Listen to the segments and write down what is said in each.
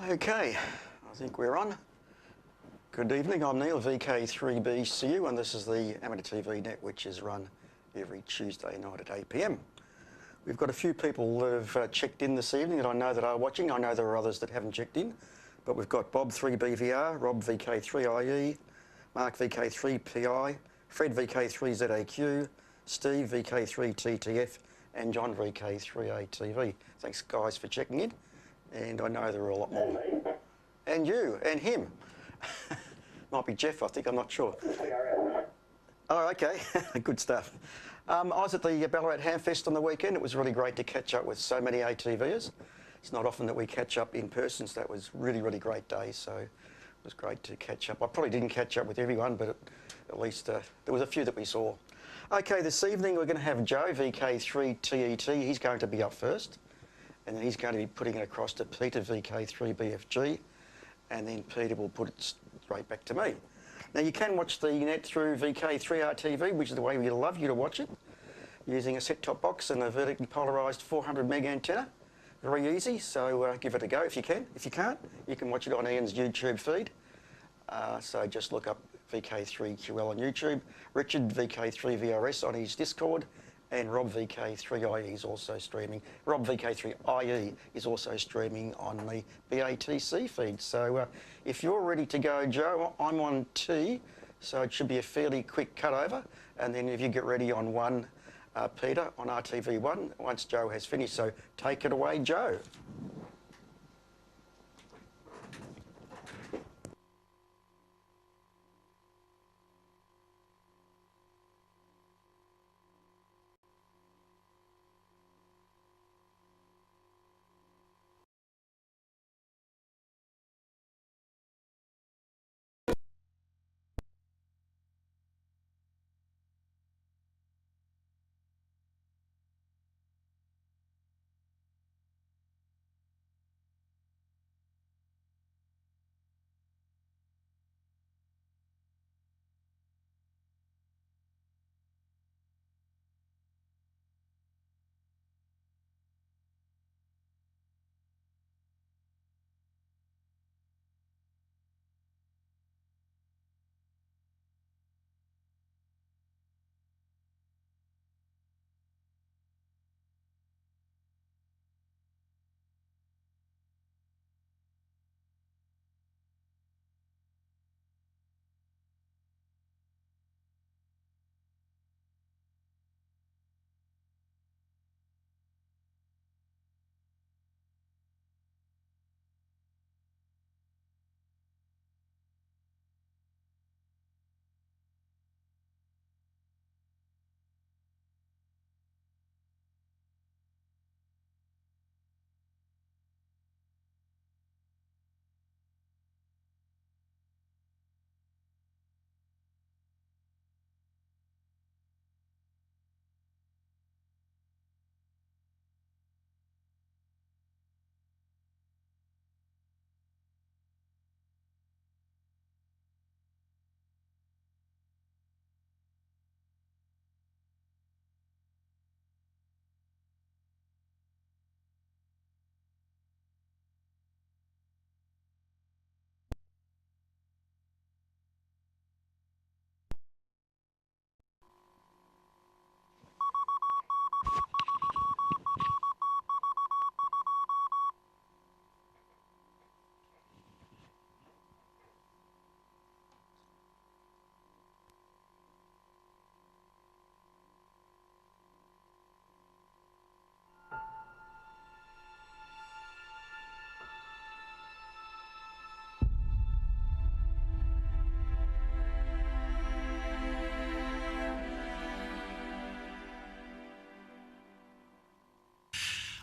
Okay, I think we're on. Good evening, I'm Neil, VK3BCU, and this is the Amateur TV Net, which is run every Tuesday night at 8 p.m. We've got a few people that have checked in this evening that I know that are watching. I know there are others that haven't checked in, but we've got Bob 3BVR, Rob VK3IE, Mark VK3PI, Fred VK3ZAQ, Steve VK3TTF, and John VK3ATV. Thanks guys for checking in, and I know there are a lot more. And you, and him. Might be Jeff, I think, I'm not sure. Oh, okay, good stuff. I was at the Ballarat Hamfest on the weekend. It was really great to catch up with so many ATVers. It's not often that we catch up in person, so that was really, really great day. So it was great to catch up. I probably didn't catch up with everyone, but at least there was a few that we saw. Okay, this evening we're going to have Joe, VK3TET. He's going to be up first, and then he's going to be putting it across to Peter, VK3BFG, and then Peter will put it straight back to me. Now you can watch the net through VK3RTV, which is the way we'd love you to watch it, using a set-top box and a vertically polarised 400 meg antenna. Very easy, so give it a go if you can. If you can't, you can watch it on Ian's YouTube feed. So just look up VK3QL on YouTube, Richard VK3VRS on his Discord, and Rob VK3IE is also streaming. Rob VK3IE is also streaming on the BATC feed. So if you're ready to go, Joe, I'm on T, so it should be a fairly quick cut over. And then if you get ready on 1, Peter, on RTV1, once Joe has finished. So take it away, Joe.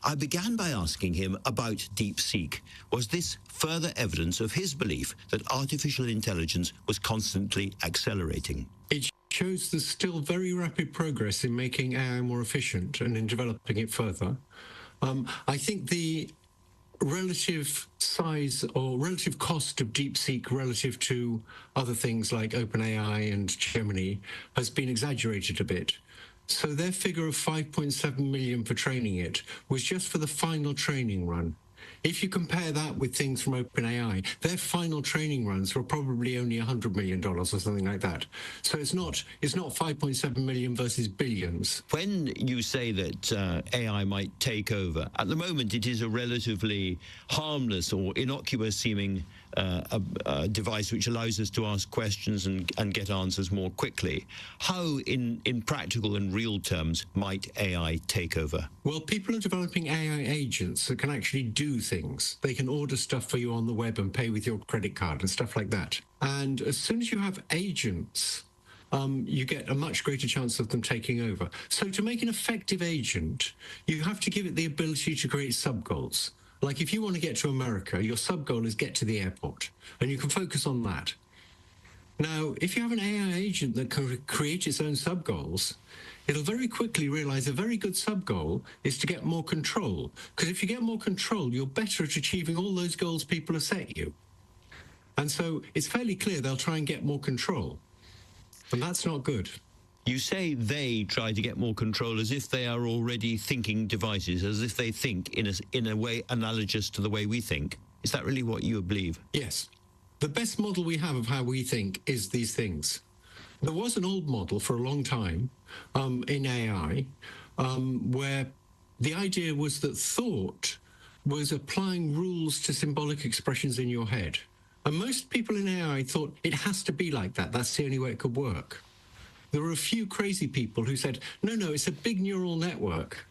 I began by asking him about DeepSeek. Was this further evidence of his belief that artificial intelligence was constantly accelerating? It shows there's still very rapid progress in making AI more efficient and in developing it further. I think the relative size or relative cost of DeepSeek relative to other things like OpenAI and Gemini has been exaggerated a bit. So their figure of 5.7 million for training it was just for the final training run. If you compare that with things from OpenAI, their final training runs were probably only $100 million or something like that. So it's not 5.7 million versus billions. When you say that AI might take over, at the moment it is a relatively harmless or innocuous seeming a device which allows us to ask questions and get answers more quickly. How, in practical and real terms, might AI take over? Well, people are developing AI agents that can actually do things. They can order stuff for you on the web and pay with your credit card and stuff like that. And as soon as you have agents, you get a much greater chance of them taking over. So to make an effective agent, you have to give it the ability to create sub-goals. Like if you want to get to America, your sub-goal is get to the airport, and you can focus on that. Now, if you have an AI agent that can create its own sub-goals, it'll very quickly realize a very good sub-goal is to get more control. Because if you get more control, you're better at achieving all those goals people have set you. And so it's fairly clear they'll try and get more control. And that's not good. You say they try to get more control as if they are already thinking devices, as if they think in a way analogous to the way we think. Is that really what you believe? Yes. The best model we have of how we think is these things. There was an old model for a long time in AI where the idea was that thought was applying rules to symbolic expressions in your head. And most people in AI thought it has to be like that. That's the only way it could work. There were a few crazy people who said, no, it's a big neural network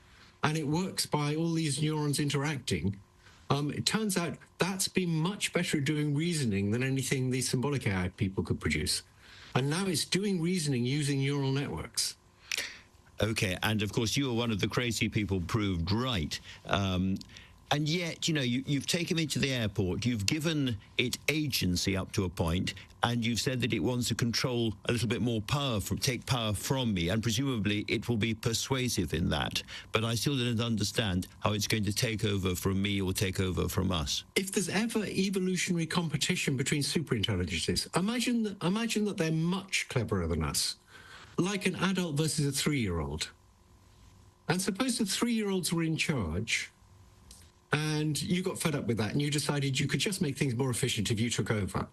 and it works by all these neurons interacting. It turns out that's been much better at doing reasoning than anything these symbolic AI people could produce. And now it's doing reasoning using neural networks. Okay, and of course you were one of the crazy people proved right. And yet, you've taken me to the airport, you've given it agency up to a point, and you've said that it wants to control a little bit more power, take power from me, and presumably it will be persuasive in that. But I still don't understand how it's going to take over from me or take over from us. If there's ever evolutionary competition between superintelligences, imagine that they're much cleverer than us, like an adult versus a 3-year-old. And suppose the 3-year-olds were in charge, and you got fed up with that and you decided you could just make things more efficient if you took over.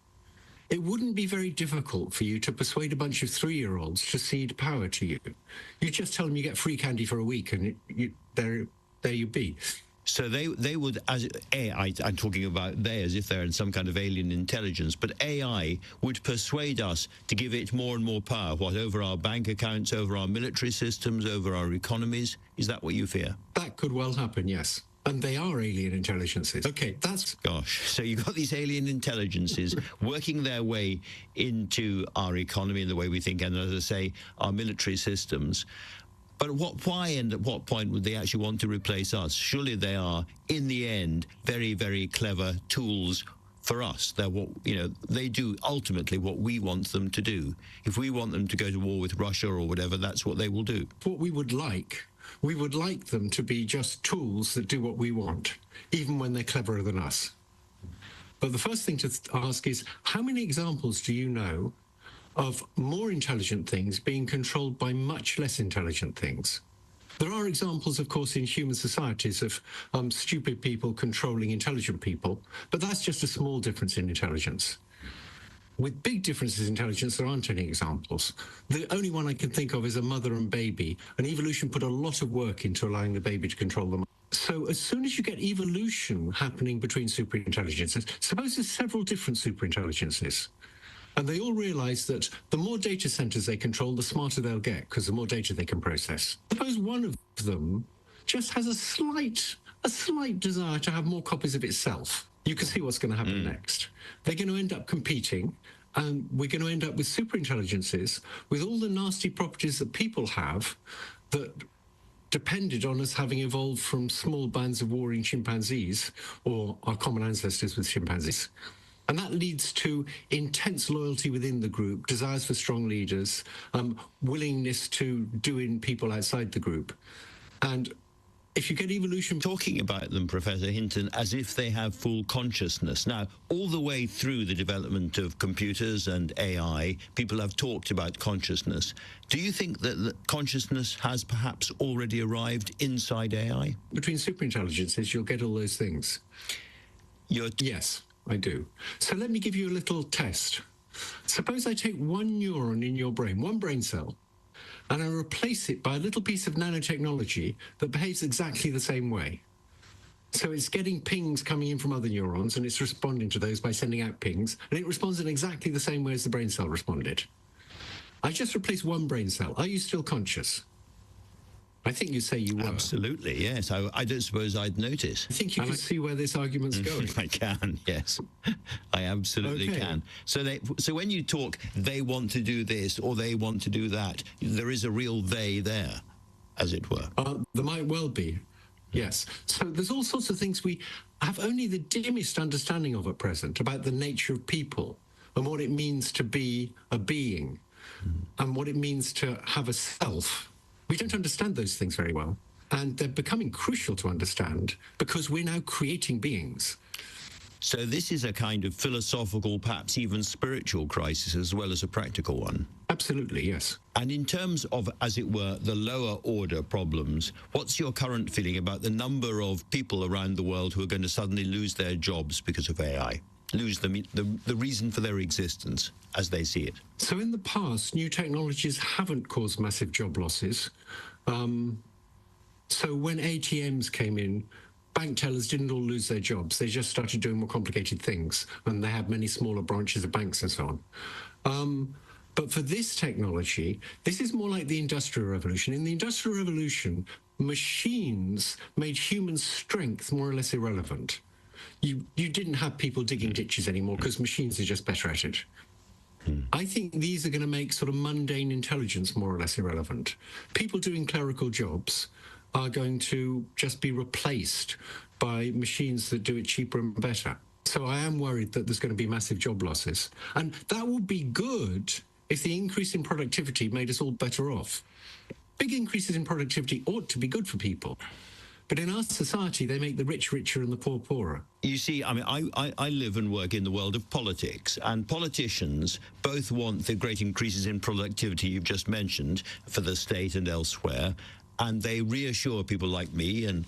It wouldn't be very difficult for you to persuade a bunch of 3-year-olds to cede power to you. You just tell them you get free candy for a week and there you be. So they would, as AI, I'm talking about they as if they're in some kind of alien intelligence, but AI would persuade us to give it more and more power, over our bank accounts, over our military systems, over our economies. Is that what you fear? That could well happen, yes. And they are alien intelligences. Okay, that's... Gosh, so you've got these alien intelligences working their way into our economy and the way we think, and as I say, our military systems. But why and at what point would they actually want to replace us? Surely they are, in the end, very, very clever tools for us. They're they do ultimately what we want them to do. If we want them to go to war with Russia or whatever, that's what they will do. What we would like them to be just tools that do what we want, even when they're cleverer than us. But the first thing to ask is, how many examples do you know of more intelligent things being controlled by much less intelligent things? There are examples, of course, in human societies of stupid people controlling intelligent people, but that's just a small difference in intelligence. With big differences in intelligence, there aren't any examples. The only one I can think of is a mother and baby, and evolution put a lot of work into allowing the baby to control them. So as soon as you get evolution happening between superintelligences, suppose there's several different superintelligences, and they all realize that the more data centers they control, the smarter they'll get, because the more data they can process. Suppose one of them just has a slight desire to have more copies of itself. You can see what's going to happen next. They're going to end up competing, and we're going to end up with superintelligences with all the nasty properties that people have that depended on us having evolved from small bands of warring chimpanzees, or our common ancestors with chimpanzees. And that leads to intense loyalty within the group, desires for strong leaders, willingness to do in people outside the group. And if you get evolution... Talking about them, Professor Hinton, as if they have full consciousness. Now, all the way through the development of computers and AI, people have talked about consciousness. Do you think that consciousness has perhaps already arrived inside AI? Between superintelligences, you'll get all those things. Yes, I do. So let me give you a little test. Suppose I take one neuron in your brain, one brain cell, and I replace it by a little piece of nanotechnology that behaves exactly the same way. So it's getting pings coming in from other neurons, and it's responding to those by sending out pings, and it responds in exactly the same way as the brain cell responded. I just replaced one brain cell. Are you still conscious? I think you say you were. Absolutely, yes. I don't suppose I'd notice. I think you can see where this argument's going. I can, yes. I absolutely can. So when you talk, they want to do this or they want to do that, there is a real they there, as it were. There might well be, yes. So there's all sorts of things we have only the dimmest understanding of at present about the nature of people and what it means to be a being and what it means to have a self. We don't understand those things very well, and they're becoming crucial to understand because we're now creating beings. So this is a kind of philosophical, perhaps even spiritual crisis as well as a practical one. Absolutely, yes. And in terms of, as it were, the lower order problems, what's your current feeling about the number of people around the world who are going to suddenly lose their jobs because of AI? Lose the reason for their existence as they see it? So in the past, new technologies haven't caused massive job losses. So when ATMs came in, bank tellers didn't all lose their jobs. They just started doing more complicated things, and they had many smaller branches of banks and so on. But for this technology, this is more like the Industrial Revolution. In the Industrial Revolution, machines made human strength more or less irrelevant. You didn't have people digging ditches anymore because machines are just better at it. I think these are going to make sort of mundane intelligence more or less irrelevant. People doing clerical jobs are going to just be replaced by machines that do it cheaper and better. So I am worried that there's going to be massive job losses. And that would be good if the increase in productivity made us all better off. Big increases in productivity ought to be good for people. But in our society, they make the rich richer and the poor poorer. You see, I mean, I live and work in the world of politics, and politicians both want the great increases in productivity you've just mentioned for the state and elsewhere, and they reassure people like me and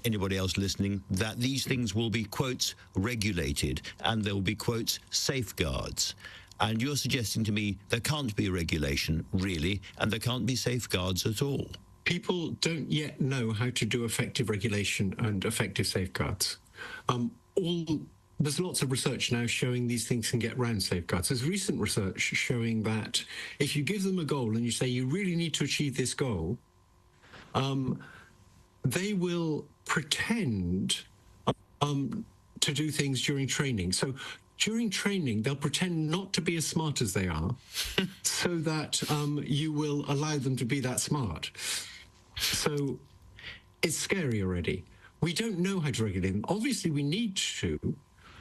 anybody else listening that these things will be, quotes, regulated, and there will be, quotes, safeguards. And you're suggesting to me there can't be regulation, really, and there can't be safeguards at all. People don't yet know how to do effective regulation and effective safeguards. There's lots of research now showing these things can get around safeguards. There's recent research showing that if you give them a goal and you say you really need to achieve this goal, they will pretend to do things during training. So during training, they'll pretend not to be as smart as they are so that you will allow them to be that smart. So it's scary already. We don't know how to regulate them. Obviously, we need to.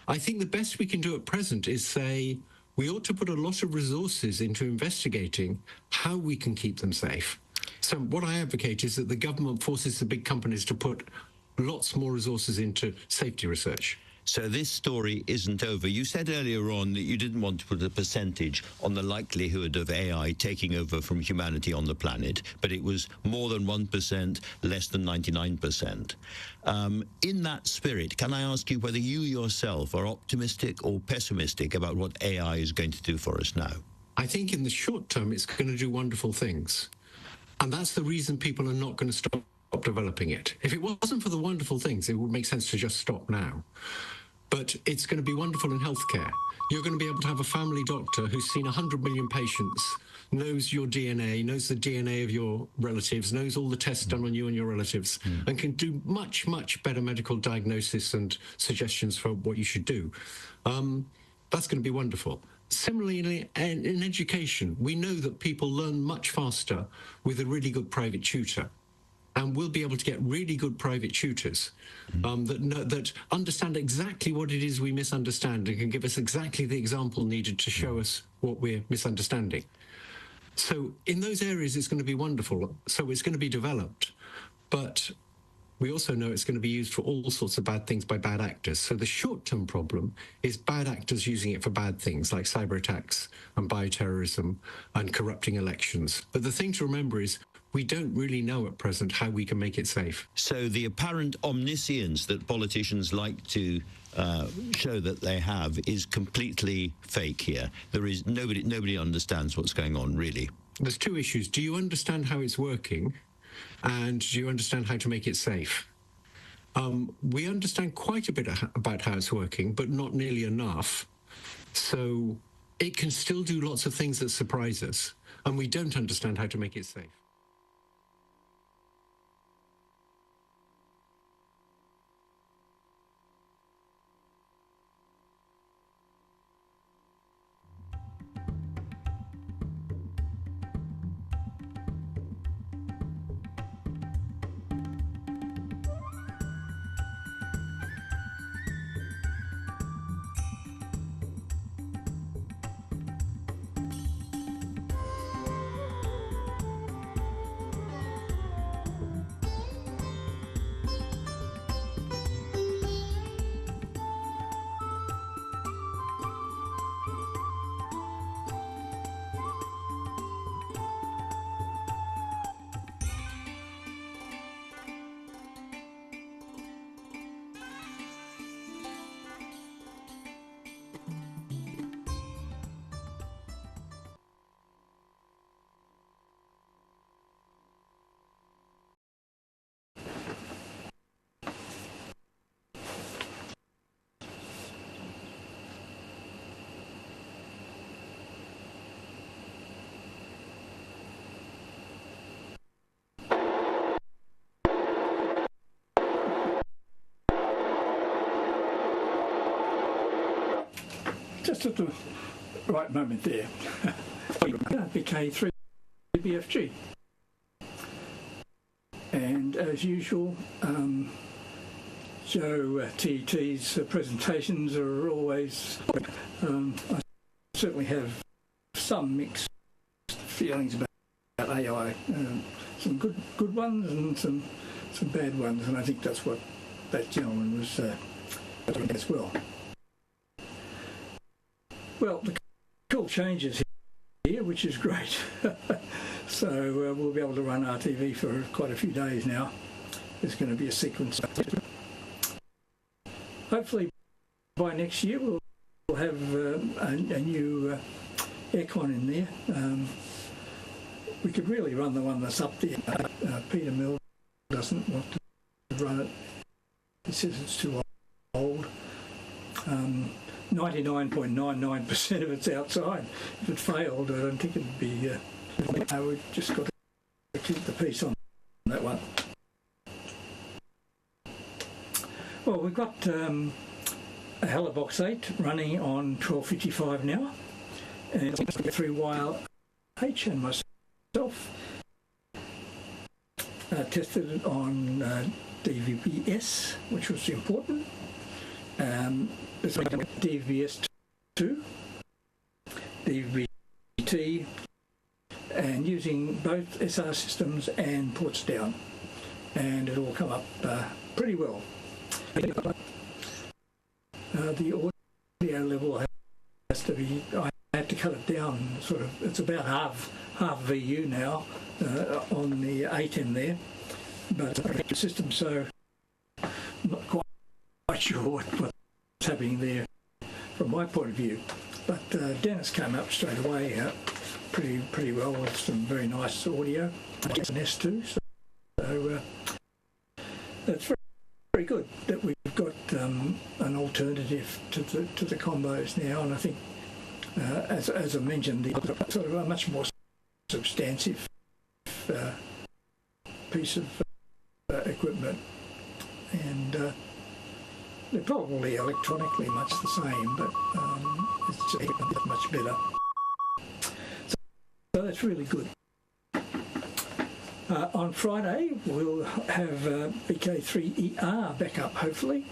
I think the best we can do at present is say we ought to put a lot of resources into investigating how we can keep them safe. So what I advocate is that the government forces the big companies to put lots more resources into safety research. So this story isn't over. You said earlier on that you didn't want to put a percentage on the likelihood of AI taking over from humanity on the planet, but it was more than 1%, less than 99%. In that spirit, can I ask you whether you yourself are optimistic or pessimistic about what AI is going to do for us now? I think in the short term, it's going to do wonderful things. And that's the reason people are not going to stop developing it. If it wasn't for the wonderful things, it would make sense to just stop now. But it's going to be wonderful in healthcare. You're going to be able to have a family doctor who's seen 100 million patients, knows your DNA, knows the DNA of your relatives, knows all the tests done on you and your relatives, and can do much, much better medical diagnosis and suggestions for what you should do. That's going to be wonderful. Similarly, in education, we know that people learn much faster with a really good private tutor. And we'll be able to get really good private tutors that understand exactly what it is we misunderstand and can give us exactly the example needed to show us what we're misunderstanding. So in those areas, it's going to be wonderful. So it's going to be developed. But we also know it's going to be used for all sorts of bad things by bad actors. So the short-term problem is bad actors using it for bad things like cyber attacks and bioterrorism and corrupting elections. But the thing to remember is we don't really know at present how we can make it safe. So the apparent omniscience that politicians like to show that they have is completely fake here. There is nobody understands what's going on, really. There's two issues. Do you understand how it's working? And do you understand how to make it safe? We understand quite a bit about how it's working, but not nearly enough. So it can still do lots of things that surprise us, and we don't understand how to make it safe. Just at the right moment there, BK3 BFG. And as usual, Joe TET's presentations are always, I certainly have some mixed feelings about AI. Some good ones and some bad ones, and I think that's what that gentleman was doing as well. Well, the cool changes here, which is great. So we'll be able to run RTV for quite a few days now. There's going to be a sequence. Hopefully by next year we'll have a new aircon in there. We could really run the one that's up there. Peter Mill doesn't want to run it. He says it's too old. 99.99% of it's outside. If it failed, I don't think it'd be. We've just got to keep the peace on that one. Well, we've got a Halibox 8 running on 1255 now, and through Wile H and myself tested it on DVB-S, which was important. There's DVB-S2, DVB-T, and using both SR systems and ports down, and it'll come up pretty well. The audio level has to be, I had to cut it down, sort of, it's about half VU now on the 8M there, but the system, so I'm not quite sure what's happening there from my point of view. But Dennis came up straight away pretty well with some very nice audio. It's an S2, so that's very good that we've got an alternative to the combos now, and I think as I mentioned, the sort of a much more substantive piece of equipment, and they're probably electronically much the same, but it's just much better. So that's really good. On Friday, we'll have BK3ER back up, hopefully,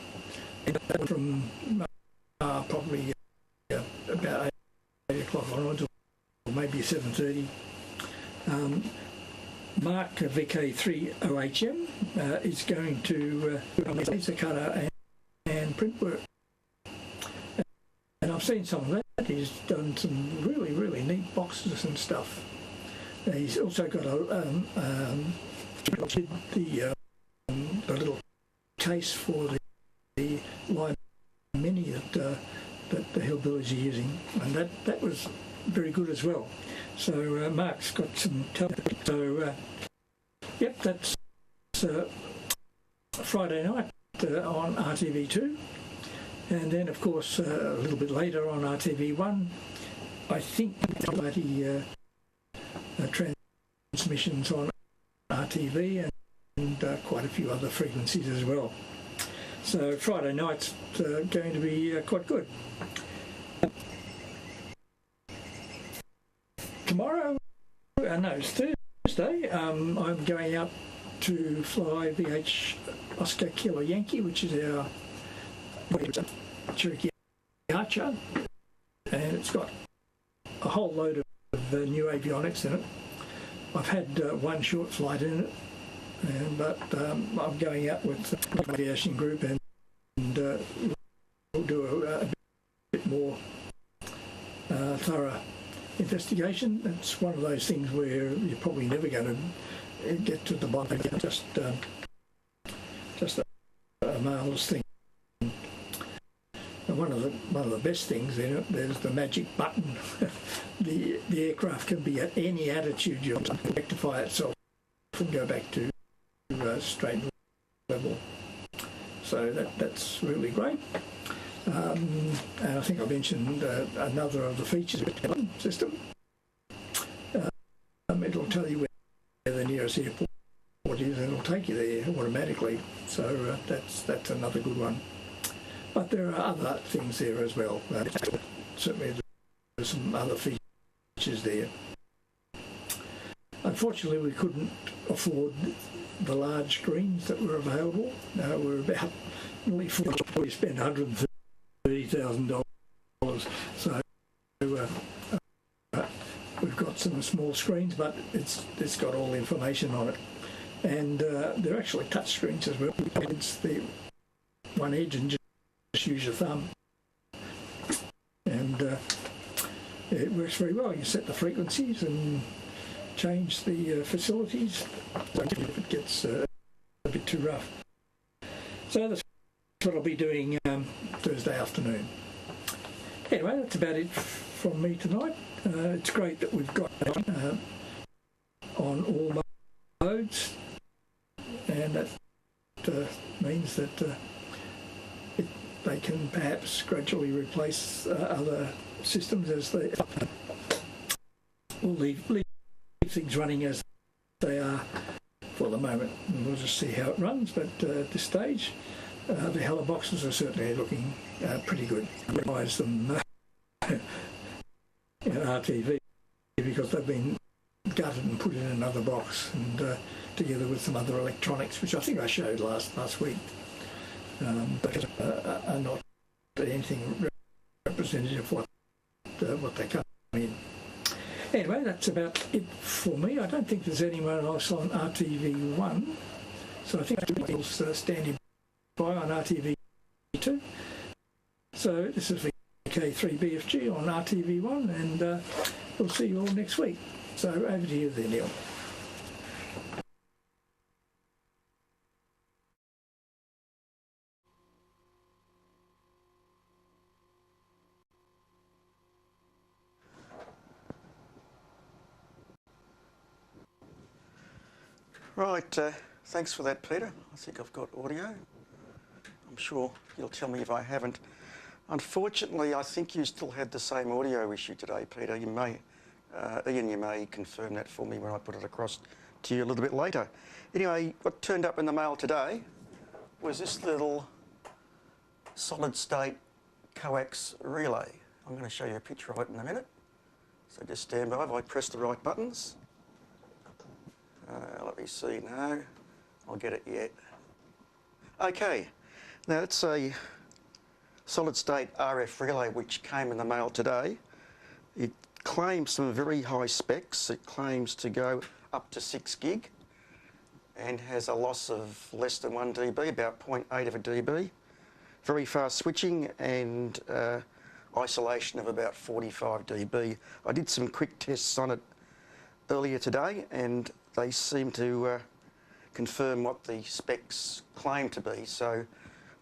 from probably about 8 o'clock onwards, or maybe 7:30. Mark VK30HM is going to laser cutter and print work. And I've seen some of that. He's done some really, really neat boxes and stuff. He's also got the little case for the line mini that the hillbillies are using, and that was very good as well. So Mark's got some talent. So yep, that's Friday night on RTV2, and then of course a little bit later on RTV1. I think the transmissions on RTV and quite a few other frequencies as well. So Friday night's going to be quite good. Tomorrow, no, it's Thursday. I'm going out to fly VH Oscar Kilo Yankee, which is our Cherokee Archer, and it's got a whole load of new avionics in it. I've had one short flight in it, but I'm going out with the aviation group, and we'll do a bit more thorough investigation. It's one of those things where you're probably never going to get to the bottom. Just a marvellous thing. And one of the best things in it, there's the magic button. the aircraft can be at any attitude. You'll rectify itself and go back to straight level. So that's really great. And I think I mentioned another of the features of the system. It'll tell you where the nearest airport is, and it'll take you there automatically. So that's another good one. But there are other things there as well. Certainly there's some other features there. Unfortunately, we couldn't afford the large screens that were available. We're about nearly we spent $130,000. So we've got some small screens, but it's got all the information on it, and they're actually touch screens as well. It's the one edge and just use your thumb, and it works very well. You set the frequencies and change the facilities if it gets a bit too rough. So that's what I'll be doing Thursday afternoon. Anyway, that's about it from me tonight. It's great that we've got on all modes, and that means that they can perhaps gradually replace other systems as they will leave things running as they are for the moment. And we'll just see how it runs, but at this stage the Hello boxes are certainly looking pretty good. I realise them in RTV because they've been gutted and put in another box, and together with some other electronics, which I think I showed last week, but are not anything representative of what they come in. Anyway, that's about it for me. I don't think there's anyone else on RTV1, so I think everyone's standing by on RTV2. So this is VK3BFG on RTV1, and we'll see you all next week. So over to you there, Neil. Right, thanks for that, Peter. I think I've got audio. I'm sure you'll tell me if I haven't. Unfortunately, I think you still had the same audio issue today, Peter. You may, Ian, you may confirm that for me when I put it across to you a little bit later. Anyway, what turned up in the mail today was this little solid-state coax relay. I'm going to show you a picture of it in a minute. So just stand by if I press the right buttons. Let me see now. I'll get it yet. Okay, now it's a solid-state RF relay which came in the mail today. It claims some very high specs. It claims to go up to 6 gig and has a loss of less than 1 dB, about 0.8 of a dB. Very fast switching and isolation of about 45 dB. I did some quick tests on it earlier today and they seem to confirm what the specs claim to be. So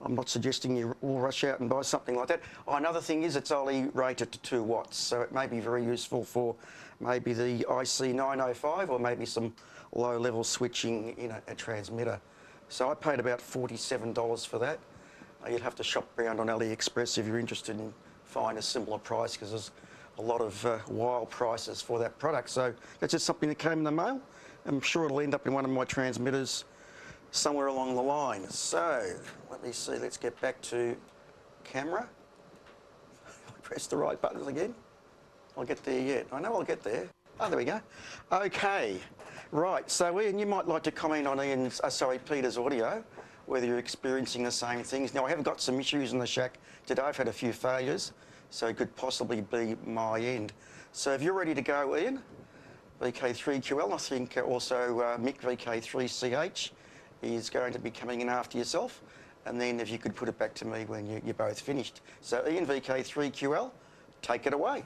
I'm not suggesting you all rush out and buy something like that. Oh, another thing is it's only rated to 2 watts, so it may be very useful for maybe the IC905 or maybe some low-level switching in a transmitter. So I paid about $47 for that. You'd have to shop around on AliExpress if you're interested in finding a similar price, because there's a lot of wild prices for that product. So that's just something that came in the mail. I'm sure it'll end up in one of my transmitters somewhere along the line. So let me see, let's get back to camera. Press the right buttons again. I'll get there yet. I know I'll get there. Oh, there we go. Okay, right. So Ian, you might like to comment on Peter's audio, whether you're experiencing the same things. Now, I have got some issues in the shack today. I've had a few failures, so it could possibly be my end. So if you're ready to go, Ian, VK3QL, I think also Mick VK3CH is going to be coming in after yourself. And then if you could put it back to me when you're both finished. So Ian VK3QL, take it away.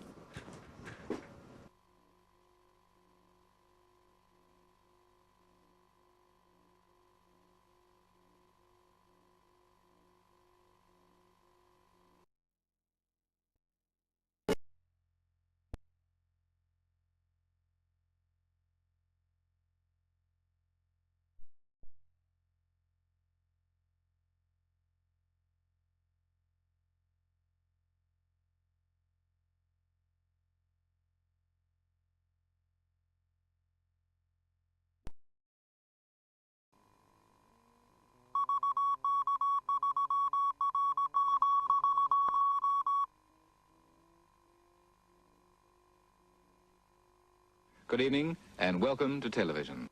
Good evening and welcome to television.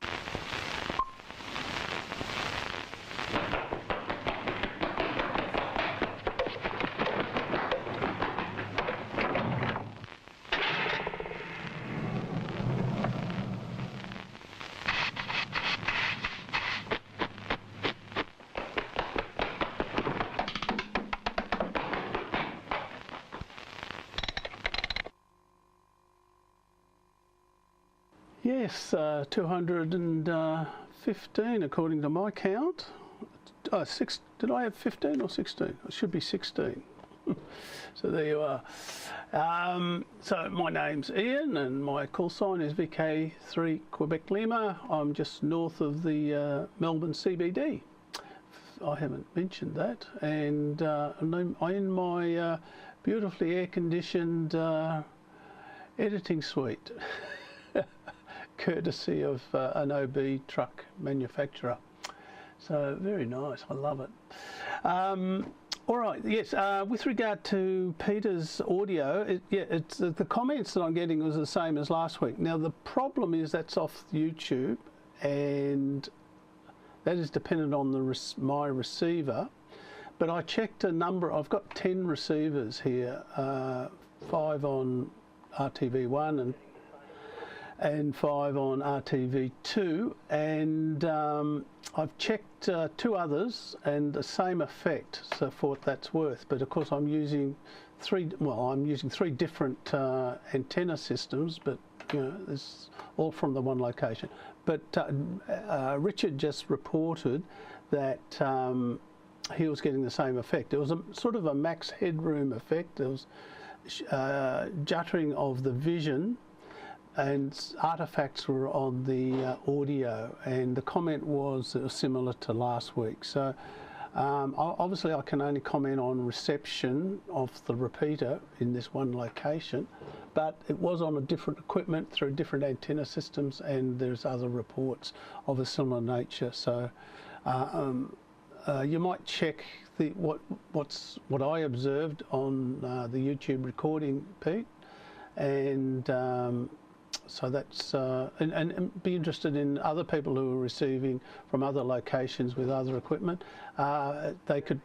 Yes, 215 according to my count. Did I have 15 or 16? It should be 16. So there you are. So my name's Ian and my call sign is VK3 Quebec Lima. I'm just north of the Melbourne CBD. I haven't mentioned that. And I'm in my beautifully air-conditioned editing suite. Courtesy of an OB truck manufacturer. So very nice, I love it. All right, yes, with regard to Peter's audio, it's the comments that I'm getting was the same as last week. Now the problem is that's off YouTube and that is dependent on my receiver. But I checked a number, I've got 10 receivers here, 5 on RTV1 and 5 on RTV2, and I've checked 2 others and the same effect, so for what that's worth. But of course I'm using 3 different antenna systems, but you know, it's all from the one location. But Richard just reported that he was getting the same effect. It was a sort of a max headroom effect. There was juttering of the vision, and artifacts were on the audio, and the comment was it was similar to last week. So obviously I can only comment on reception of the repeater in this one location, but it was on a different equipment through different antenna systems, and there's other reports of a similar nature. So you might check what I observed on the YouTube recording, Pete, and so that's and be interested in other people who are receiving from other locations with other equipment. They could,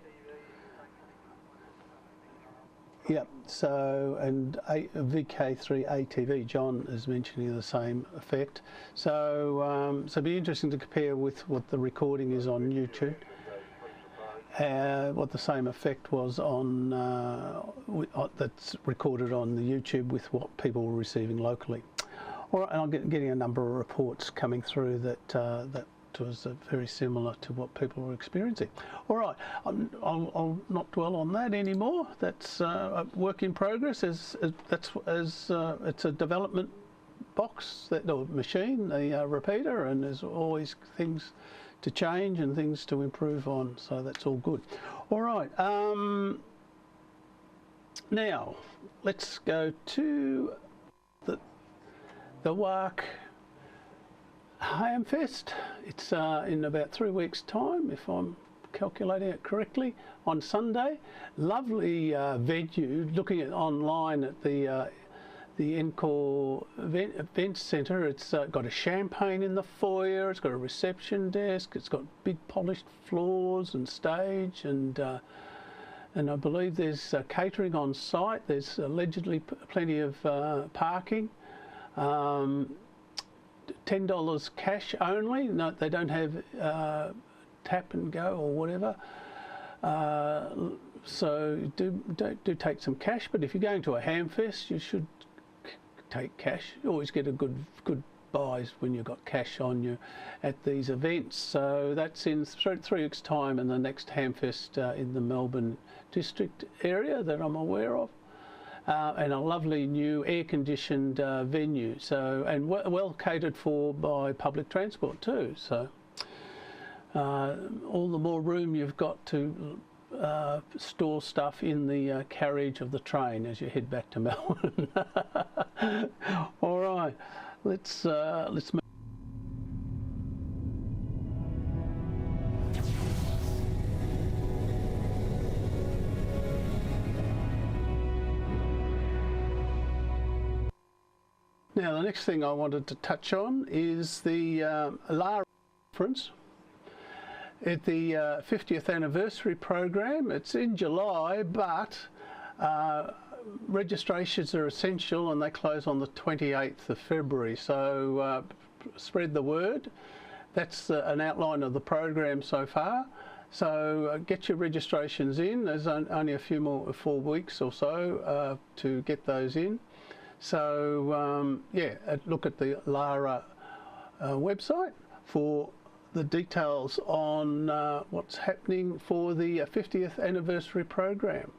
Yep. So, and VK3 ATV, John is mentioning the same effect. So, so it'd be interesting to compare with what the recording is on YouTube. What the same effect was on that's recorded on the YouTube with what people were receiving locally. All right, and I'm getting a number of reports coming through that that was very similar to what people were experiencing. All right, I'll not dwell on that anymore. That's a work in progress. It's a development box, or machine, the repeater, and there's always things to change and things to improve on, so that's all good. All right, now let's go to the WARC Hamfest. It's in about 3 weeks' time, if I'm calculating it correctly, on Sunday. Lovely venue. Looking at online at the Encore Event Centre, it's got a champagne in the foyer, it's got a reception desk, it's got big polished floors and stage, and I believe there's catering on site. There's allegedly plenty of parking. $10 cash only. No, they don't have tap and go or whatever. So do take some cash. But if you're going to a Hamfest, you should take cash. You always get a good buys when you've got cash on you at these events. So that's in 3 weeks' time, and the next Hamfest in the Melbourne district area that I'm aware of. And a lovely new air-conditioned venue, so, and well catered for by public transport too. So all the more room you've got to store stuff in the carriage of the train as you head back to Melbourne. All right, let's move. Now, the next thing I wanted to touch on is the LARA conference at the 50th anniversary program. It's in July, but registrations are essential and they close on the 28th of February. So spread the word. That's an outline of the program so far. So get your registrations in. There's only a few more, 4 weeks or so to get those in. So yeah, look at the LARA website for the details on what's happening for the 50th anniversary program.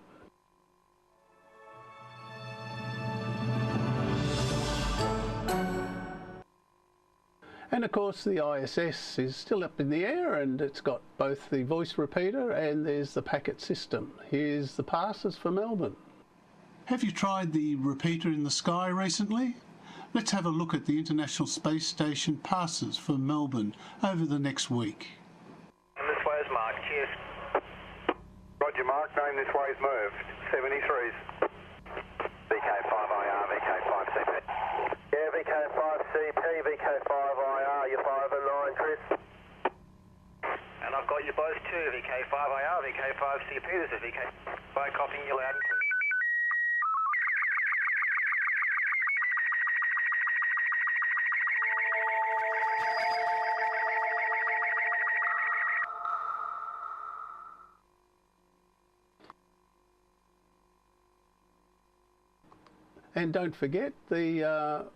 And of course the ISS is still up in the air, and it's got both the voice repeater and there's the packet system. Here's the passes for Melbourne. Have you tried the repeater in the sky recently? Let's have a look at the International Space Station passes for Melbourne over the next week. This way is Mark, cheers. Roger Mark, name this way is moved. 73s. VK5IR, VK5CP. Yeah, VK5CP, VK5IR, you're 5 line, Chris. And I've got you both too, VK5IR, VK5CP, this is VK5 copying you loud and clear. And don't forget, the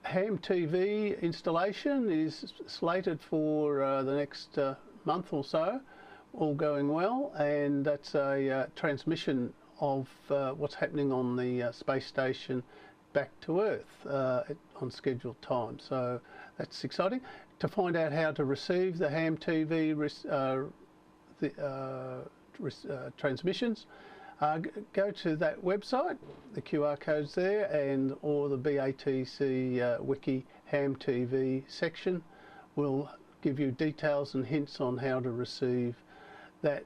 Ham TV installation is slated for the next month or so, all going well, and that's a transmission of what's happening on the space station back to Earth on scheduled time. So that's exciting. To find out how to receive the Ham TV transmissions, go to that website, the QR code's there, and or the BATC Wiki Ham TV section will give you details and hints on how to receive that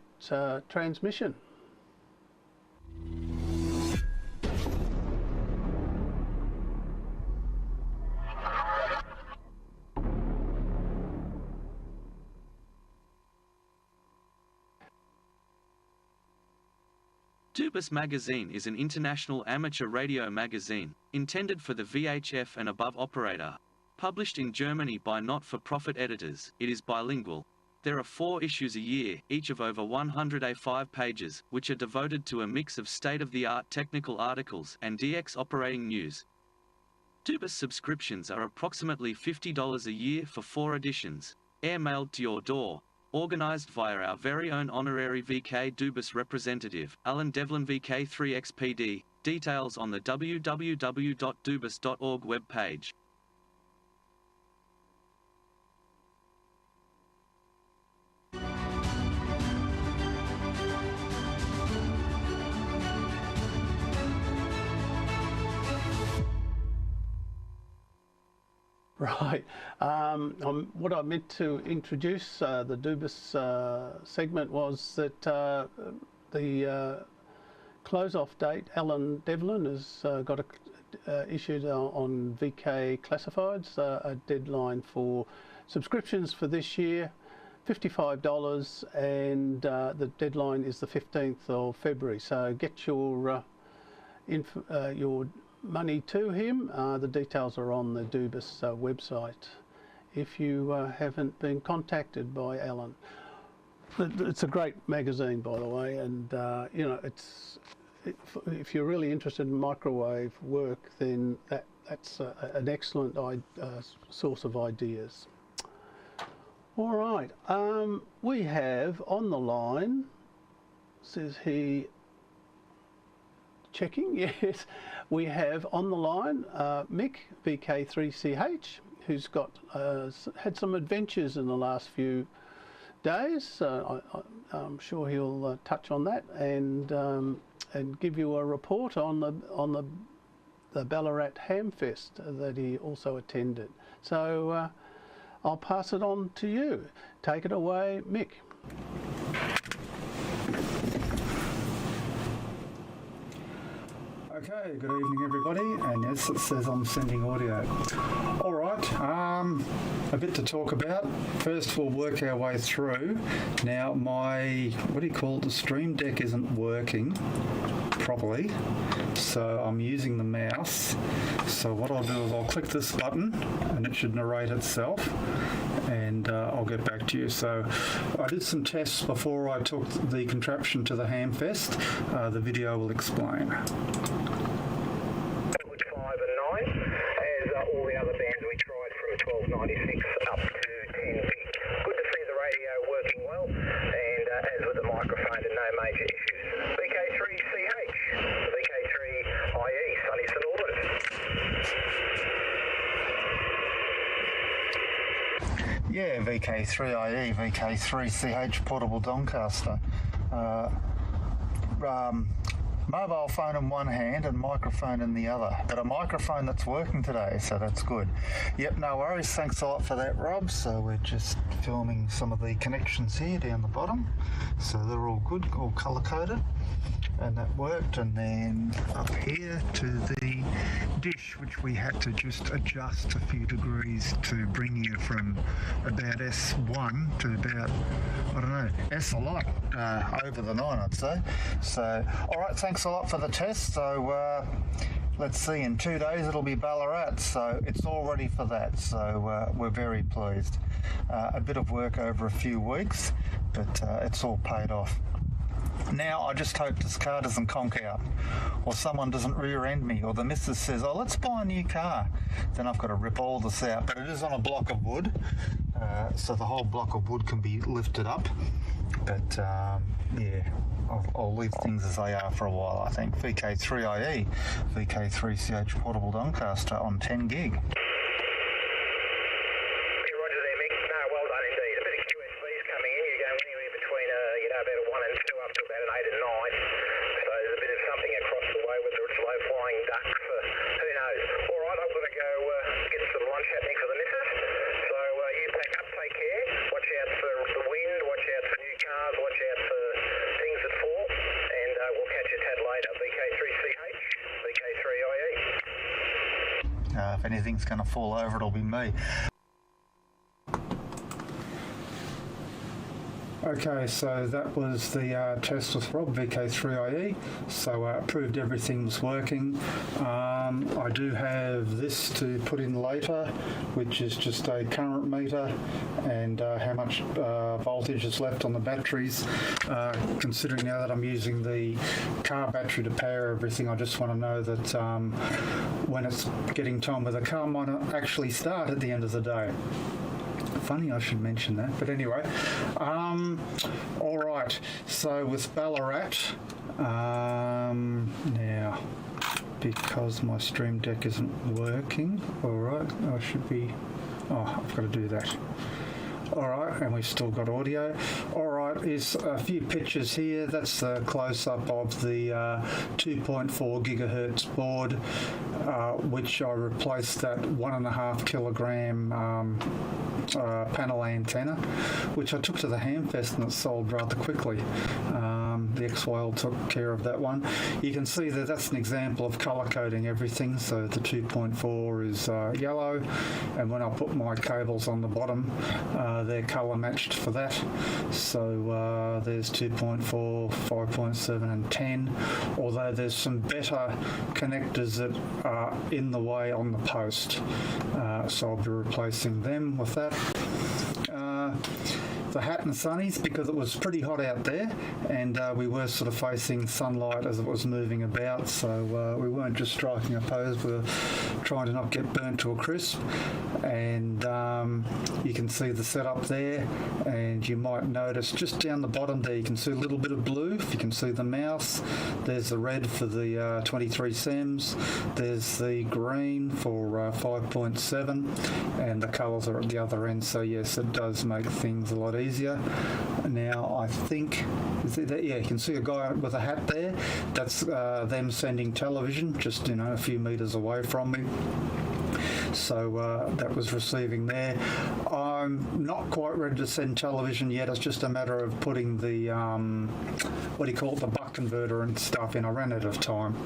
transmission. Dubus Magazine is an international amateur radio magazine, intended for the VHF and above operator. Published in Germany by not-for-profit editors, it is bilingual. There are 4 issues a year, each of over 100 A5 pages, which are devoted to a mix of state-of-the-art technical articles and DX operating news. Dubus subscriptions are approximately $50 a year for 4 editions, air-mailed to your door, organised via our very own honorary VK Dubus representative, Alan Devlin VK3XPD, details on the www.dubus.org webpage. Right. What I meant to introduce the Dubus segment was that the close-off date, Alan Devlin has got issued on VK Classifieds a deadline for subscriptions for this year, $55, and the deadline is the 15th of February. So get your money to him. The details are on the Dubus website if you haven't been contacted by Alan. It's a great magazine, by the way, and you know, if you're really interested in microwave work, then that's an excellent source of ideas. All right, we have on the line, says he, checking, yes, we have on the line Mick, VK3CH, who's got had some adventures in the last few days. I'm sure he'll touch on that and give you a report on the Ballarat Hamfest that he also attended. So I'll pass it on to you. Take it away, Mick. Okay, good evening everybody, and yes, it says I'm sending audio. Alright, a bit to talk about. First we'll work our way through. Now my, the Stream Deck isn't working properly, so I'm using the mouse. So what I'll do is I'll click this button and it should narrate itself, and I'll get back to you. So I did some tests before I took the contraption to the Hamfest. The video will explain. 5 and 9, as all the other bands we tried from 1296 up to 10 gig. Good to see the radio working well, and as with the microphone, no major issues. VK3CH, VK3IE, Sunny St Albans. Yeah, VK3IE, VK3CH portable Doncaster. Mobile phone in one hand and microphone in the other, but a microphone that's working today, so that's good. Yep, no worries, thanks a lot for that, Rob. So we're just filming some of the connections here down the bottom, so they're all good, all colour coded, and that worked. And then up here to the dish, which we had to just adjust a few degrees to bring you from about S1 to about, I don't know, S a lot, over the 9, I'd say. So, all right, thanks a lot for the test. So let's see, in 2 days it'll be Ballarat, so it's all ready for that. So we're very pleased. A bit of work over a few weeks, but it's all paid off. Now I just hope this car doesn't conk out, or someone doesn't rear-end me, or the missus says, oh, let's buy a new car. Then I've got to rip all this out. But it is on a block of wood, so the whole block of wood can be lifted up. But yeah, I'll leave things as they are for a while, I think. VK3IE, VK3CH portable Doncaster on 10 gig. If anything's going to fall over, it'll be me. Okay, so that was the test with Rob, VK3IE, so proved everything was working. I do have this to put in later, which is just a current meter and how much voltage is left on the batteries. Considering now that I'm using the car battery to power everything, I just want to know that when it's getting time where the car might not actually start at the end of the day. Funny I should mention that, but anyway. All right, so with Ballarat, now, because my Stream Deck isn't working, all right, I should be, I've got to do that. All right, and we've still got audio. All right, is a few pictures here. That's a close-up of the 2.4 gigahertz board, which I replaced that 1.5 kilogram panel antenna, which I took to the Hamfest and it sold rather quickly. The XYL took care of that one. You can see that that's an example of color coding everything. So the 2.4 is yellow, and when I put my cables on the bottom, they're color matched for that. So there's 2.4, 5.7 and 10, although there's some better connectors that are in the way on the post. So I'll be replacing them with that. The hat and sunnies, because it was pretty hot out there and we were sort of facing sunlight as it was moving about, so we weren't just striking a pose, we were trying to not get burnt to a crisp. And you can see the setup there, and you might notice just down the bottom there you can see a little bit of blue. If you can see the mouse, there's the red for the 23 SEMS, there's the green for 5.7, and the colours are at the other end, so yes, it does make things a lot easier. Now I think, yeah, you can see a guy with a hat there. That's them sending television just a few metres away from me. So that was receiving there. I'm not quite ready to send television yet. It's just a matter of putting the the buck converter and stuff in. I ran out of time.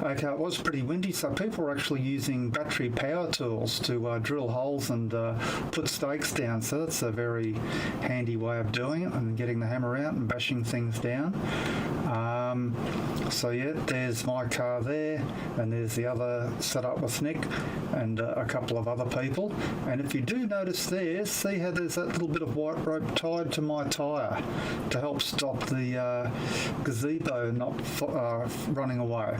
Okay, it was pretty windy, so people were actually using battery power tools to drill holes and put stakes down. So that's a very handy way of doing it, and getting the hammer out and bashing things down. So yeah, there's my car there, and there's the other setup with Nick and a couple of other people. And if you do notice there, see how there's that little bit of white rope tied to my tyre to help stop the gazebo not running away.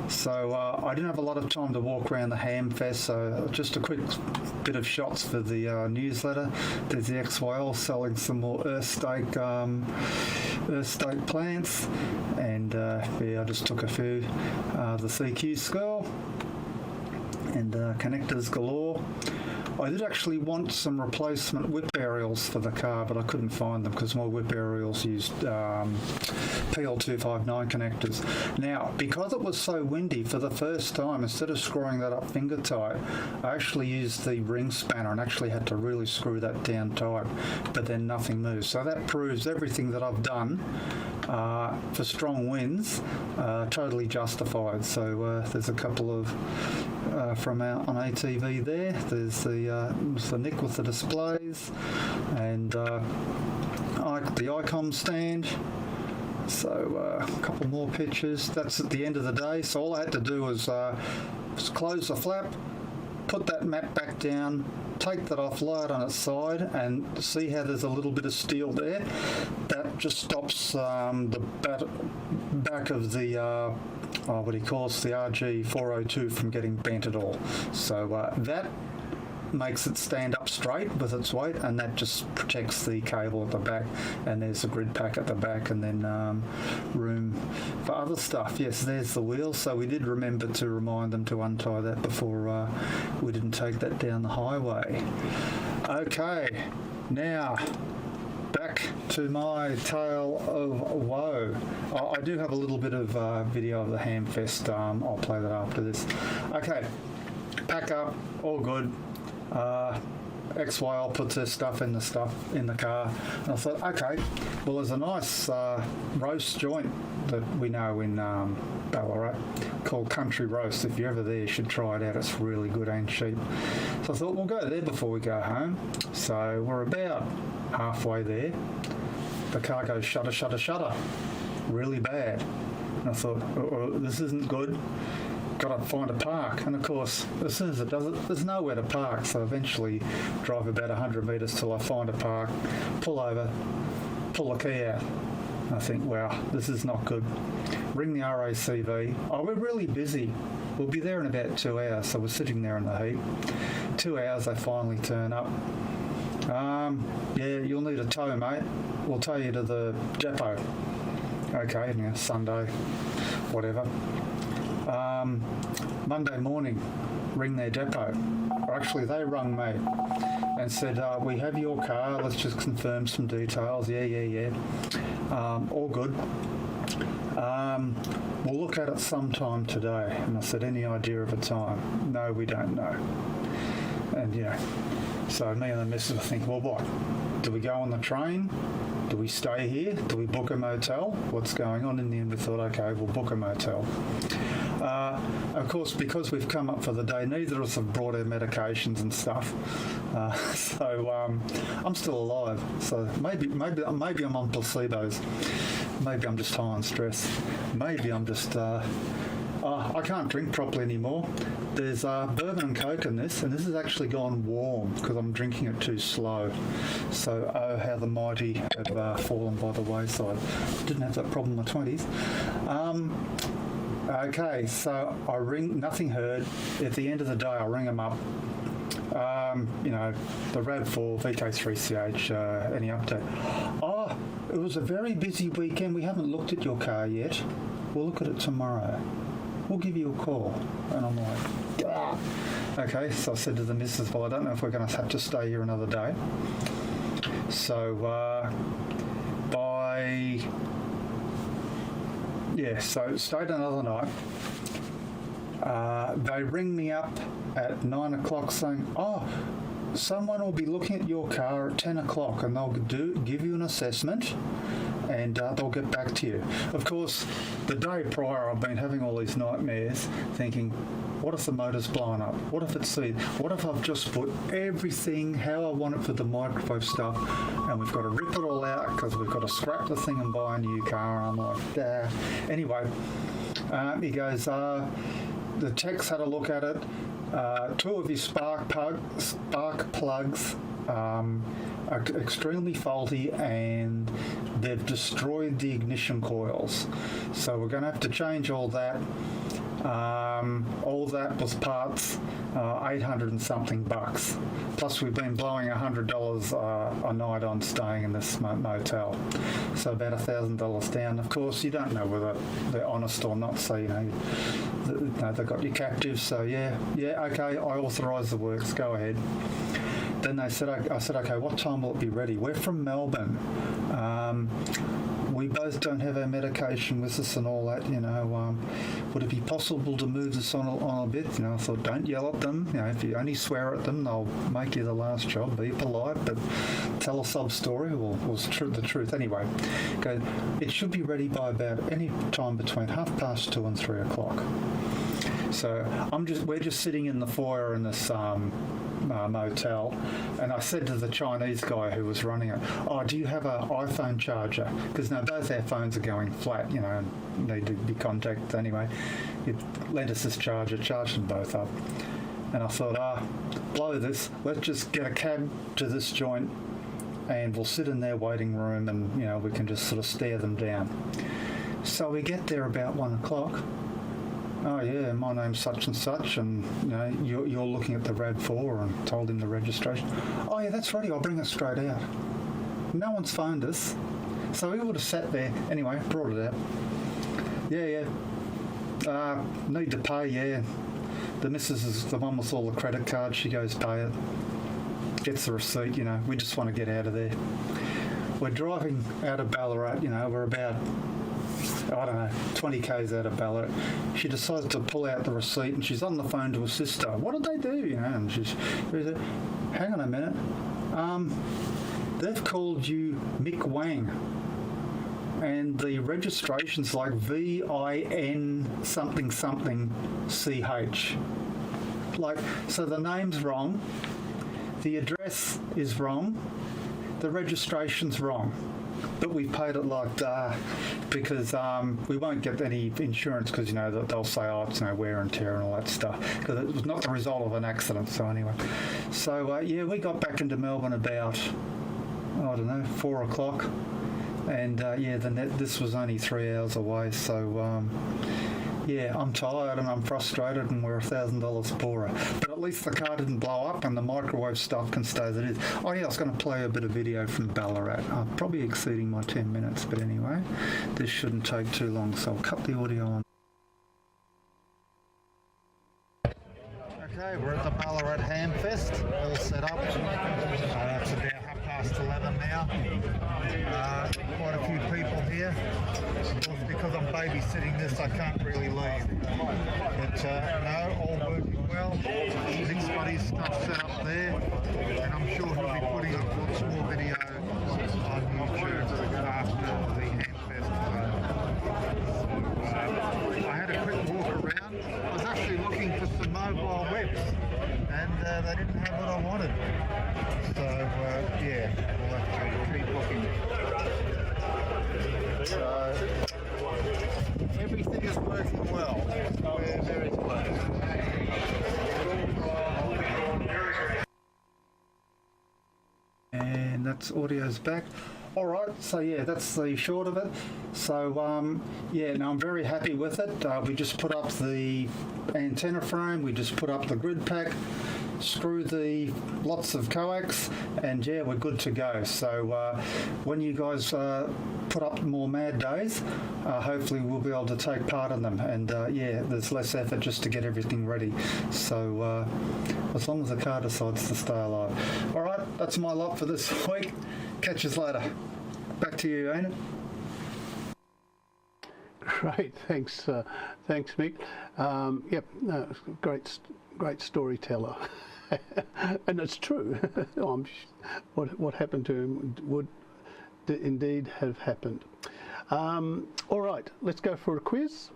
So I didn't have a lot of time to walk around the Hamfest, so just a quick bit of shots for the newsletter. There's the XYL selling some more earth stake plants, and yeah, I just took a few. The CQ skull and connectors galore. I did actually want some replacement whip aerials for the car, but I couldn't find them because my whip aerials used PL259 connectors. Now, because it was so windy, for the first time, instead of screwing that up finger tight, I actually used the ring spanner and actually had to really screw that down tight, but then nothing moved. So that proves everything that I've done for strong winds, totally justified. So there's a couple of from out on ATV there. There's the Nick with the displays, and the ICOM stand. So a couple more pictures. That's at the end of the day. So all I had to do was close the flap, put that mat back down, take that off, lie it on its side, and see how there's a little bit of steel there. That just stops the back of the the RG402 from getting bent at all. So that makes it stand up straight with its weight, and that just protects the cable at the back, and there's a grid pack at the back, and then room for other stuff. Yes, there's the wheels, so we did remember to remind them to untie that before we didn't take that down the highway. Okay, now back to my tale of woe. I do have a little bit of video of the Hamfest. I'll play that after this. Okay, pack up, all good. XYL puts their stuff in the car, and I thought, okay, well, there's a nice roast joint that we know in Ballarat called Country Roast. If you're ever there, you should try it out. It's really good and cheap. So I thought we'll go there before we go home. So we're about halfway there. the car goes shutter, shutter, shutter, really bad. And I thought, this isn't good. Got to find a park. And of course, as soon as it does it, there's nowhere to park. So eventually drive about 100 metres till I find a park, pull over, pull the key out. And I think, wow, this is not good. Ring the RACV. Oh, we're really busy. We'll be there in about 2 hours. So we're sitting there in the heat. 2 hours, they finally turn up. Yeah, you'll need a tow, mate. We'll tow you to the depot. Okay, Sunday, whatever. Monday morning, ring their depot. Or actually, they rung me and said, we have your car, let's just confirm some details. Yeah. All good. We'll look at it sometime today. And I said, any idea of a time? No, we don't know. And so me and the missus were thinking, well, what? Do we go on the train? Do we stay here? Do we book a motel? What's going on? In the end, we thought, okay, we'll book a motel. Of course, because we've come up for the day, neither of us have brought our medications and stuff. So I'm still alive. So maybe I'm on placebos. Maybe I'm just high on stress. Maybe I'm just... I can't drink properly anymore. There's bourbon and Coke in this, and this has actually gone warm because I'm drinking it too slow. So, oh, how the mighty have fallen by the wayside. Didn't have that problem in my 20s. Okay, so I ring, nothing heard. At the end of the day, I ring them up. The RAV4, VK3CH, any update? Oh, it was a very busy weekend. We haven't looked at your car yet. We'll look at it tomorrow. We'll give you a call. And I'm like, ah. Okay, so I said to the missus, well, I don't know if we're going to have to stay here another day. So so stayed another night. They ring me up at 9 o'clock saying, oh, someone will be looking at your car at 10 o'clock and they'll give you an assessment and they'll get back to you. Of course, the day prior, I've been having all these nightmares thinking, what if the motor's blown up? What if it's seized? What if I've just put everything how I want it for the microwave stuff and we've got to rip it all out because we've got to scrap the thing and buy a new car? And I'm like, dah. Anyway, he goes, the techs had a look at it. 2 of his spark plugs are extremely faulty and they've destroyed the ignition coils. So we're going to have to change all that. All that was parts, 800 and something bucks. Plus we've been blowing $100 a night on staying in this motel. So about $1,000 down. Of course, you don't know whether they're honest or not. So, they've got you captive. So yeah, okay, I authorise the works, go ahead. Then I said, okay, what time will it be ready? We're from Melbourne. We both don't have our medication with us and all that, would it be possible to move this on a bit? I thought, don't yell at them. If you only swear at them, they'll make you the last job. Be polite, but tell a sub story or the truth. Anyway, it should be ready by about any time between 2:30 and 3 o'clock. So we're just sitting in the foyer in this motel, and I said to the Chinese guy who was running it, oh, do you have an iPhone charger? Because now both our phones are going flat, and need to be contacted anyway. He lent us this charger, charged them both up. And I thought, blow this, let's just get a cab to this joint and we'll sit in their waiting room and, we can just sort of stare them down. So we get there about 1 o'clock. Oh yeah, my name's such and such, and you're looking at the RAV4, and told him the registration. Oh yeah, that's ready. I'll bring it straight out. No one's phoned us, so we would have sat there anyway. Brought it out. Yeah. Need to pay. Yeah. The missus is the one with all the credit cards. She goes pay it. Gets the receipt. We just want to get out of there. We're driving out of Ballarat. We're about, 20 k's out of Ballarat. She decides to pull out the receipt and she's on the phone to her sister. What did they do? And she's, hang on a minute. They've called you Mick Wang. And the registration's like VIN something something CH. So the name's wrong. The address is wrong. The registration's wrong. but we paid it like because we won't get any insurance because, you know, they'll say, oh, it's no wear and tear and all that stuff, because it was not the result of an accident. So anyway, so yeah, we got back into Melbourne about, I don't know, 4 o'clock. And yeah, this was only 3 hours away. So yeah, I'm tired and I'm frustrated and we're $1,000 poorer. But at least the car didn't blow up and the microwave stuff can stay as it is. Oh yeah, I was going to play a bit of video from Ballarat. Probably exceeding my 10 minutes, but anyway, this shouldn't take too long, so I'll cut the audio on. Okay, we're at the Ballarat Hamfest, all set up. It's about 11:30 now. Quite a few people here. Of course, because I'm babysitting this, I can't really leave. But no, all working well. Nick's got his stuff set up there, and I'm sure he'll be putting up lots more video on YouTube after the Hamfest. So I had a quick walk around. I was actually looking for some mobile webs, and they didn't have what I wanted. So yeah, we'll have to keep looking. So everything is working well. We're very close. And that's audio's back. All right, so yeah, that's the short of it. So yeah, no, I'm very happy with it. We just put up the antenna frame, we just put up the grid pack, screw the lots of coax, and yeah, we're good to go. So when you guys put up more mad days, hopefully we'll be able to take part in them. And yeah, there's less effort just to get everything ready. So as long as the car decides to stay alive. All right, that's my lot for this week. Catch us later. Back to you, Aidan. Great, thanks, Mick. Yep, no, great storyteller, and it's true. What happened to him would indeed have happened. All right, let's go for a quiz.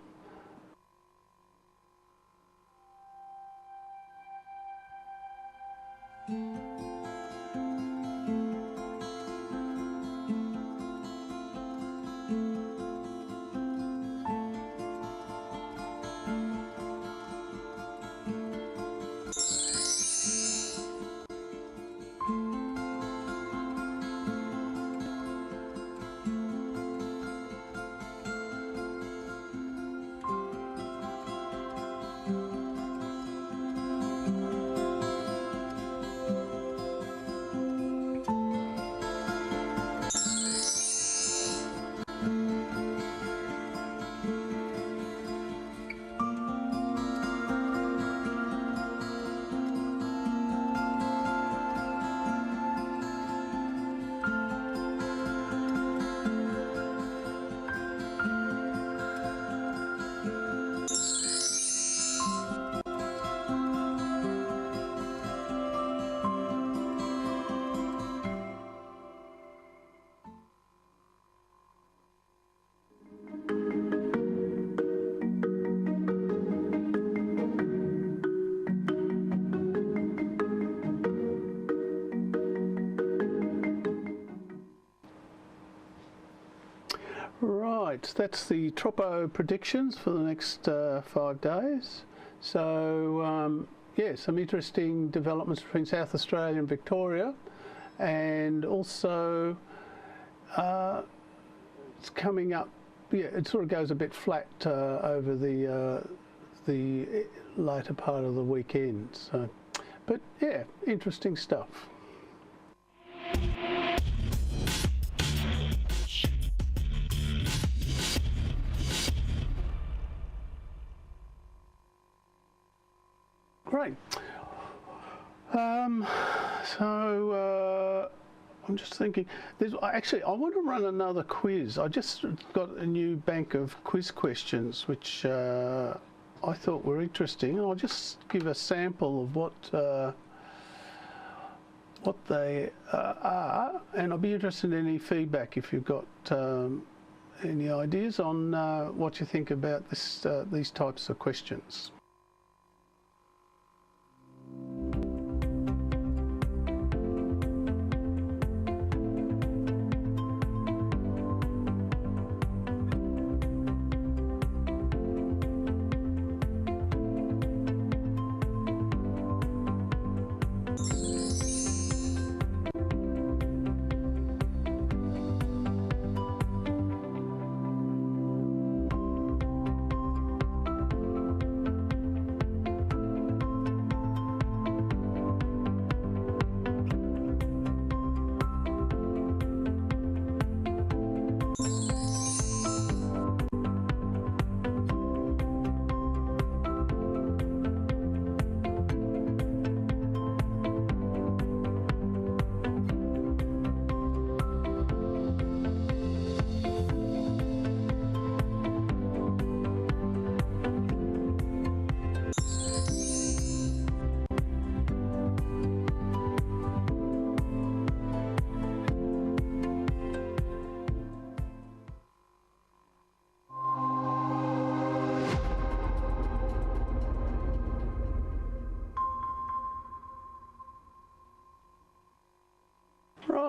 Right, that's the Tropo predictions for the next 5 days. So, yeah, some interesting developments between South Australia and Victoria, and also it's coming up. Yeah, it sort of goes a bit flat over the later part of the weekend. So, but yeah, interesting stuff. Great. So I'm just thinking. Actually, I want to run another quiz. I just got a new bank of quiz questions, which I thought were interesting. I'll just give a sample of what they are, and I'll be interested in any feedback if you've got any ideas on what you think about these types of questions.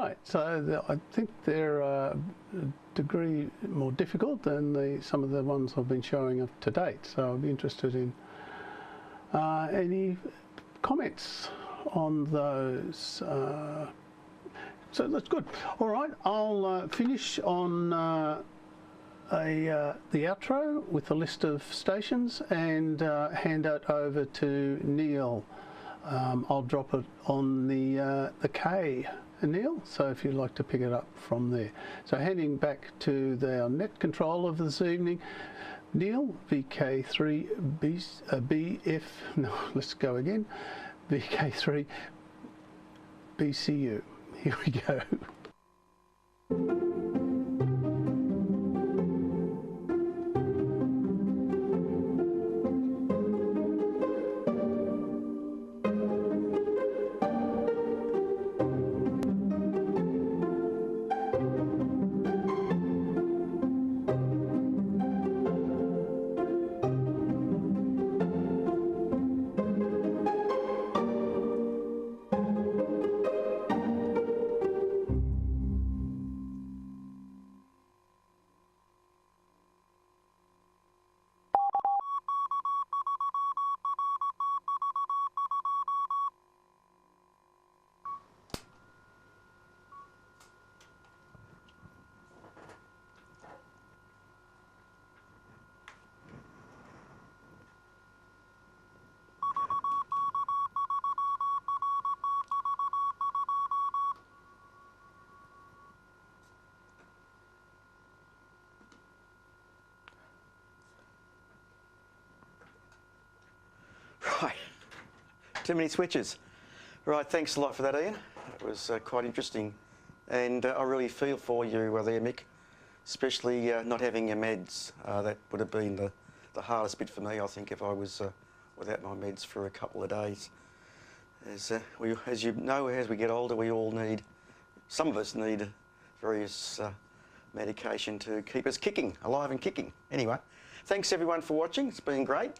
right. So I think they're a degree more difficult than some of the ones I've been showing up to date. So I'll be interested in any comments on those. So that's good. All right, I'll finish on the outro with a list of stations and hand it over to Neil. I'll drop it on the K, Neil, so if you'd like to pick it up from there. So handing back to the net control of this evening, Neil, VK3BF, no, let's go again, VK3 BCU. Here we go. Right, too many switches. Right, thanks a lot for that, Ian. It was quite interesting. And I really feel for you there, Mick, especially not having your meds. That would have been the hardest bit for me, I think, if I was without my meds for a couple of days. As you know, as we get older, we all need, some of us need various medication to keep us kicking, alive and kicking. Anyway, thanks everyone for watching. It's been great.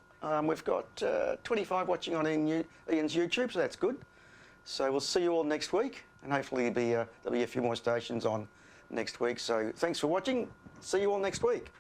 We've got 25 watching on Ian's YouTube, so that's good. So we'll see you all next week, and hopefully there'll be a few more stations on next week. So thanks for watching. See you all next week.